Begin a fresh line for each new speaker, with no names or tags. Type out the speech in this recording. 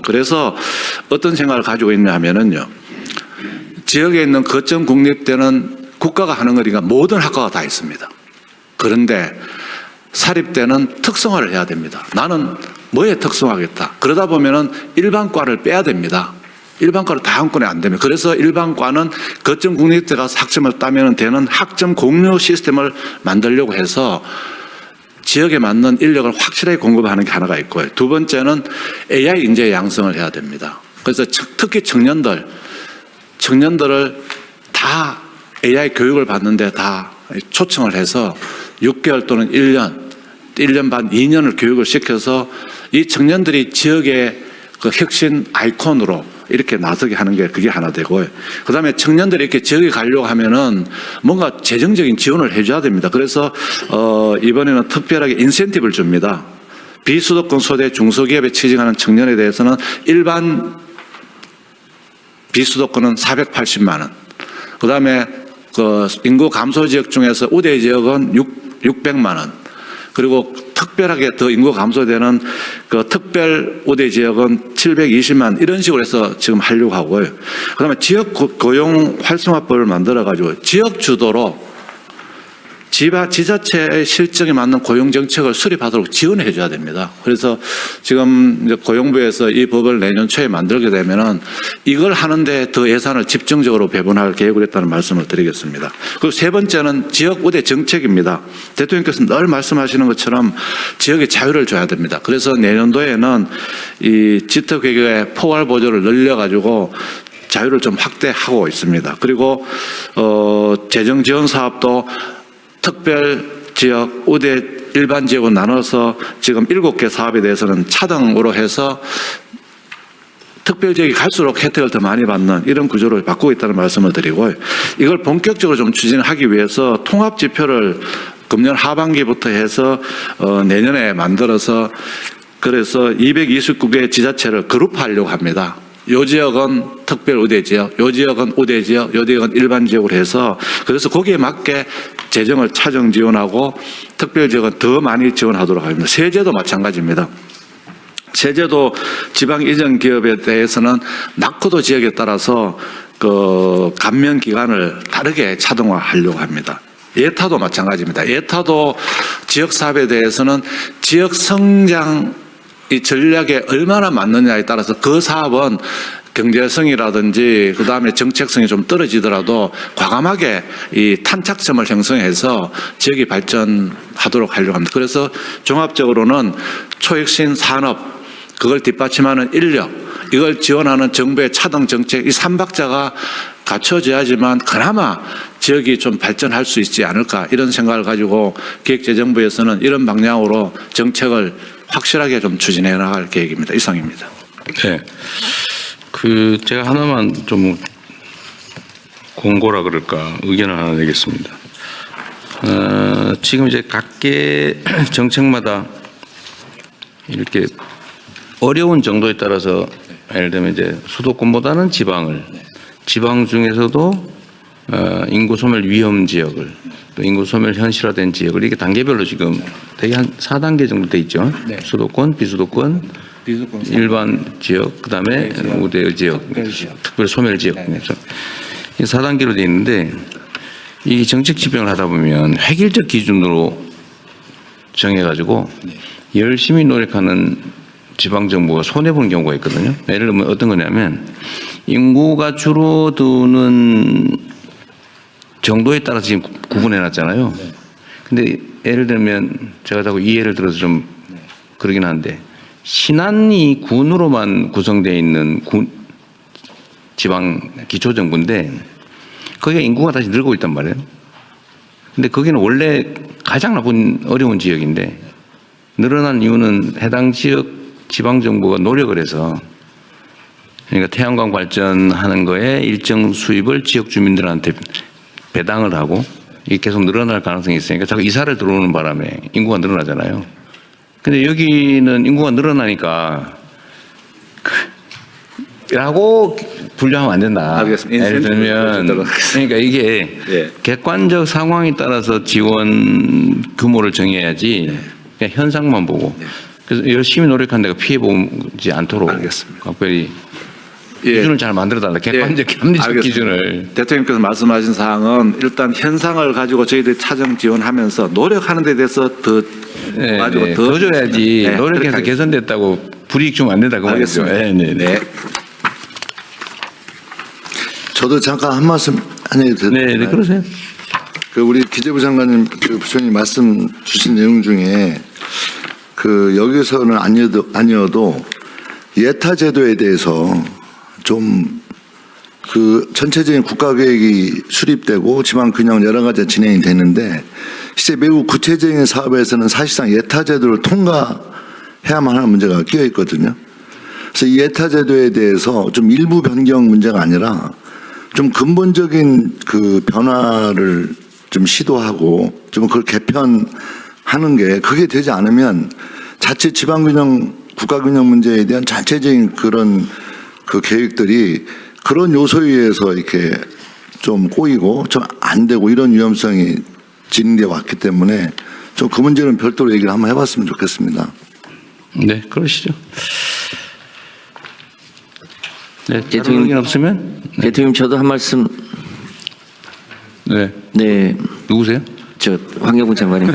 그래서 어떤 생각을 가지고 있냐 하면은요, 지역에 있는 거점 국립대는 국가가 하는 거니까 모든 학과가 다 있습니다. 그런데 사립대는 특성화를 해야 됩니다. 나는 뭐에 특성화하겠다. 그러다 보면은 일반과를 빼야 됩니다. 일반과를 다 한꺼번에 안 됩니다. 그래서 일반과는 거점 국립대 가서 학점을 따면 되는 학점 공유 시스템을 만들려고 해서 지역에 맞는 인력을 확실하게 공급하는 게 하나가 있고요. 두 번째는 AI 인재 양성을 해야 됩니다. 그래서 특히 청년들을 다 AI 교육을 받는데 다 초청을 해서 6개월 또는 1년 반, 2년을 교육을 시켜서 이 청년들이 지역의 그 혁신 아이콘으로 이렇게 나서게 하는 게 그게 하나 되고요. 그 다음에 청년들이 이렇게 지역에 가려고 하면은 뭔가 재정적인 지원을 해줘야 됩니다. 그래서, 이번에는 특별하게 인센티브를 줍니다. 비수도권 소재 중소기업에 취직하는 청년에 대해서는 일반 비수도권은 480만 원. 그 다음에 그 인구 감소 지역 중에서 우대 지역은 600만 원. 그리고 특별하게 더 인구 감소되는 그 특별 우대 지역은 720만 이런 식으로 해서 지금 하려고 하고요. 그다음에 지역 고용 활성화법을 만들어 가지고 지역 주도로 지자체의 실정에 맞는 고용 정책을 수립하도록 지원해 줘야 됩니다. 그래서 지금 이제 고용부에서 이 법을 내년 초에 만들게 되면은 이걸 하는데 더 예산을 집중적으로 배분할 계획을 했다는 말씀을 드리겠습니다. 그리고 세 번째는 지역 우대 정책입니다. 대통령께서 늘 말씀하시는 것처럼 지역에 자유를 줘야 됩니다. 그래서 내년도에는 이 지터계획의 포괄 보조를 늘려가지고 자유를 좀 확대하고 있습니다. 그리고 재정 지원 사업도 특별 지역, 우대 일반 지역으로 나눠서 지금 7개 사업에 대해서는 차등으로 해서 특별 지역이 갈수록 혜택을 더 많이 받는 이런 구조로 바꾸고 있다는 말씀을 드리고, 이걸 본격적으로 좀 추진하기 위해서 통합 지표를 금년 하반기부터 해서 내년에 만들어서 그래서 229개 지자체를 그룹화하려고 합니다. 요 지역은 특별 우대 지역, 요 지역은 우대 지역, 요 지역은 일반 지역으로 해서 그래서 거기에 맞게 재정을 차정 지원하고 특별 지역은 더 많이 지원하도록 합니다. 세제도 마찬가지입니다. 세제도 지방 이전 기업에 대해서는 낙후도 지역에 따라서 그 감면 기간을 다르게 차등화하려고 합니다. 예타도 마찬가지입니다. 예타도 지역 사업에 대해서는 지역 성장 이 전략에 얼마나 맞느냐에 따라서 그 사업은 경제성이라든지 그 다음에 정책성이 좀 떨어지더라도 과감하게 이 탄착점을 형성해서 지역이 발전하도록 하려고 합니다. 그래서 종합적으로는 초혁신 산업, 그걸 뒷받침하는 인력, 이걸 지원하는 정부의 차등 정책, 이 3박자가 갖춰져야지만 그나마 지역이 좀 발전할 수 있지 않을까 이런 생각을 가지고 기획재정부에서는 이런 방향으로 정책을 확실하게 좀 추진해 나갈 계획입니다. 이상입니다.
네. 제가 하나만 좀 공고라 그럴까 의견을 하나 내겠습니다. 지금 이제 각계 정책마다 이렇게 어려운 정도에 따라서 예를 들면 이제 수도권보다는 지방 중에서도 인구 소멸 위험 지역을 또 인구 소멸 현실화된 지역을 이렇게 단계별로 지금 대개 한 4단계 정도 돼 있죠. 네. 수도권, 비수도권, 일반 지역, 그다음에 우대 지역, 특별 소멸 지역. 네. 이 4단계로 돼 있는데 이 정책 집행을 하다 보면 획일적 기준으로 정해가지고 열심히 노력하는 지방 정부가 손해 보는 경우가 있거든요. 예를 들면 어떤 거냐면 인구가 줄어드는 정도에 따라서 지금 구분해 놨잖아요. 근데 예를 들면 제가 자꾸 이 예를 들어서 좀 그러긴 한데 신안이 군으로만 구성되어 있는 지방 기초정부인데 거기가 인구가 다시 늘고 있단 말이에요. 근데 거기는 원래 가장 나쁜 어려운 지역인데 늘어난 이유는 해당 지역 지방정부가 노력을 해서 그러니까 태양광 발전하는 거에 일정 수입을 지역 주민들한테 배당을 하고 이게 계속 늘어날 가능성이 있으니까 자꾸 이사를 들어오는 바람에 인구가 늘어나잖아요. 근데 여기는 인구가 늘어나니까 라고 분류하면 안 된다.
알겠습니다.
예를 들면 그러니까 이게 예. 객관적 상황에 따라서 지원 규모를 정해야지 그냥 현상만 보고 그래서 열심히 노력한 데가 피해 보지 않도록
알겠습니다.
각별히
예.
기준을 잘 만들어달라. 객관적, 합리적
알겠습니다.
기준을.
대통령께서 말씀하신 사항은 일단 현상을 가지고 저희들이 차정 지원하면서 노력하는 데 대해서 더
네,
가지고
네. 더 줘야지.
네,
노력해서
그렇게
개선됐다고 불이익 주면 안 된다고 말이죠.
알겠습니다.
네, 네, 네.
네.
저도 잠깐 한 말씀 해도 될까요?
네, 네, 그러세요.
그 우리 기재부 장관님, 그 부총리 말씀 주신 내용 중에 그 여기서는 아니어도 예타 제도에 대해서 좀 그 전체적인 국가계획이 수립되고 지방균형 여러 가지 진행이 되는데 실제 매우 구체적인 사업에서는 사실상 예타 제도를 통과해야만 하는 문제가 끼어 있거든요. 그래서 이 예타 제도에 대해서 좀 일부 변경 문제가 아니라 좀 근본적인 그 변화를 좀 시도하고 좀 그걸 개편하는 게 그게 되지 않으면 자칫 지방균형, 국가균형 문제에 대한 전체적인 그런 그 계획들이 그런 요소에 의해서 이렇게 좀 꼬이고 좀 안 되고 이런 위험성이 진행돼 왔기 때문에 좀 그 문제는 별도로 얘기를 한번 해봤으면 좋겠습니다.
네, 그러시죠. 네,
대통령-
다른 의견 없으면? 네.
대통령 저도 한 말씀.
네.
네,
누구세요?
저 황교안 장관님.